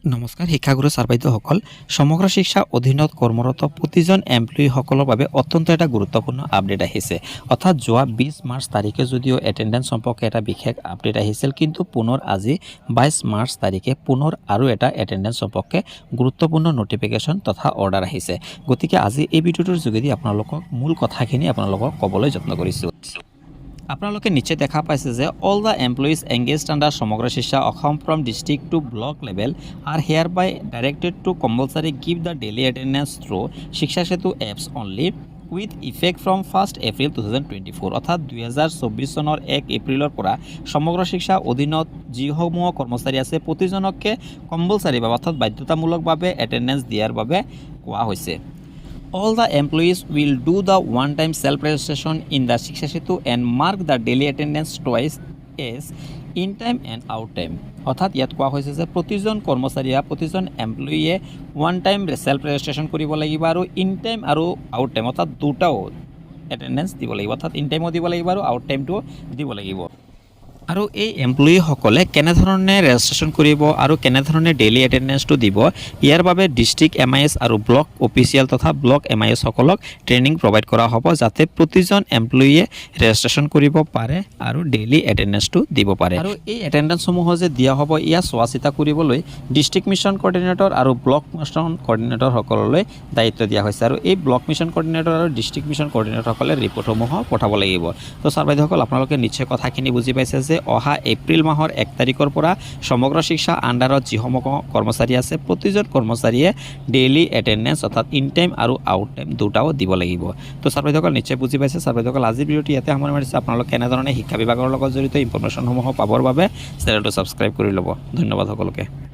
নমস্কাৰ শিক্ষাগুৰু ছাৰ বাইদেউসকল সমগ্ৰ শিক্ষা অধীনত কৰ্মৰত প্ৰতিজন এমপ্লয়ীসকলৰ বাবে অত্যন্ত এটা গুৰুত্বপূৰ্ণ আপডেট আহিছে অৰ্থাৎ যোৱা 20 মাৰ্চ তাৰিখে যদিও এটেণ্ডেন্স সম্পৰ্কে এটা বিশেষ আপডেট আহিছিল কিন্তু পুনৰ আজি 22 মাৰ্চ তাৰিখে পুনৰ আৰু এটা এটেণ্ডেন্স সম্পৰ্কে গুৰুত্বপূৰ্ণ নটিফিকেশ্যন তথা অৰ্ডাৰ আহিছে গতিকে আজি এই ভিডিঅ'টোৰ যোগেদি আপোনালোকক মূল কথাখিনি আপোনালোকক ক'বলৈ যত্ন কৰিছোঁ আপোনালোকে নিচে দেখা পাইছে যে all the employees engaged under Samagra Shiksha Assam from district to block level are hereby directed to compulsory give the daily attendance through Shiksha Setu apps only with effect from 1 April 2024 অৰ্থাৎ 2024 চনৰ 1 এপ্ৰিলৰ পৰা সমগ্ৰ শিক্ষা অধীনত যিসমূহ কৰ্মচাৰী আছে প্ৰতিজনকে কম্পালসাৰিভাৱে অৰ্থাৎ বাধ্যতামূলকভাৱে এটেণ্ডেন্স দিয়াৰ বাবে কোৱা হৈছে All the employees will do the one-time self-registration in the Shiksha Setu and mark the daily attendance twice as in time and out time. অৰ্থাৎ ইয়াত কোৱা হৈছে যে প্ৰতিজন কৰ্মচাৰীয়ে প্ৰতিজন এমপ্লয়ীয়ে ওৱান টাইম সেল্ফ ৰেজিষ্ট্ৰেশ্যন কৰিব লাগিব আৰু ইন টাইম আৰু আউট টাইম অৰ্থাৎ দুটাও এটেণ্ডেন্স দিব লাগিব অৰ্থাৎ ইন টাইমো দিব লাগিব আৰু আউট টাইমটো দিব লাগিব আৰু এই এমপ্লয়ীসকলে কেনেধৰণে ৰেজিষ্ট্ৰেশ্যন কৰিব আৰু কেনেধৰণে ডেইলি এটেণ্ডেন্সটো দিব ইয়াৰ বাবে ডিষ্ট্ৰিক্ট MIS আৰু ব্লক অফিচিয়েল তথা ব্লক MIS সকলক ট্ৰেইনিং প্ৰভাইড কৰা হ'ব যাতে প্ৰতিজন এমপ্লয়ীয়ে ৰেজিষ্ট্ৰেশ্যন কৰিব পাৰে আৰু ডেইলি এটেণ্ডেন্সটো দিব পাৰে আৰু এই এটেণ্ডেন্সসমূহ যে দিয়া হ'ব ইয়া চোৱা চিতা কৰিবলৈ ডিষ্ট্ৰিক্ট মিছন কোঅৰ্ডিনেটৰ আৰু ব্লক মিছন কোঅৰ্ডিনেটৰ সকললৈ দায়িত্ব দিয়া হৈছে আৰু এই ব্লক মিছন কোঅৰ্ডিনেটৰ আৰু ডিষ্ট্ৰিক্ট মিছন কোঅৰ্ডিনেটৰসকলে ৰিপৰ্টসমূহ পঠাব লাগিব তো ছাৰ বাইদেউসকল আপোনালোকে নিশ্চয় কথাখিনি বুজি পাইছে যে অহা এপ্ৰিল মাহৰ 1 তাৰিখৰ পৰা সমগ্ৰ শিক্ষা আণ্ডাৰত যিসমূহ কৰ্মচাৰী আছে প্ৰতিজন কৰ্মচাৰীয়ে ডেইলি এটেণ্ডেন্স অৰ্থাৎ ইন টাইম আৰু আউট টাইম দুটাও দিব লাগিব তো ছাৰ বাইদেউসকল নিশ্চয় বুজি পাইছে ছাৰ বাইদেউসকল আজিৰ ভিডিঅ'টো ইয়াতে সামৰণি মাৰিছে আপোনালোক কেনেধৰণে শিক্ষা বিভাগৰ লগত জড়িত ইনফৰমেশ্যনসমূহ পাবৰ বাবে চেনেলটো ছাবস্ক্ৰাইব কৰি ল'ব ধন্যবাদ সকলোকে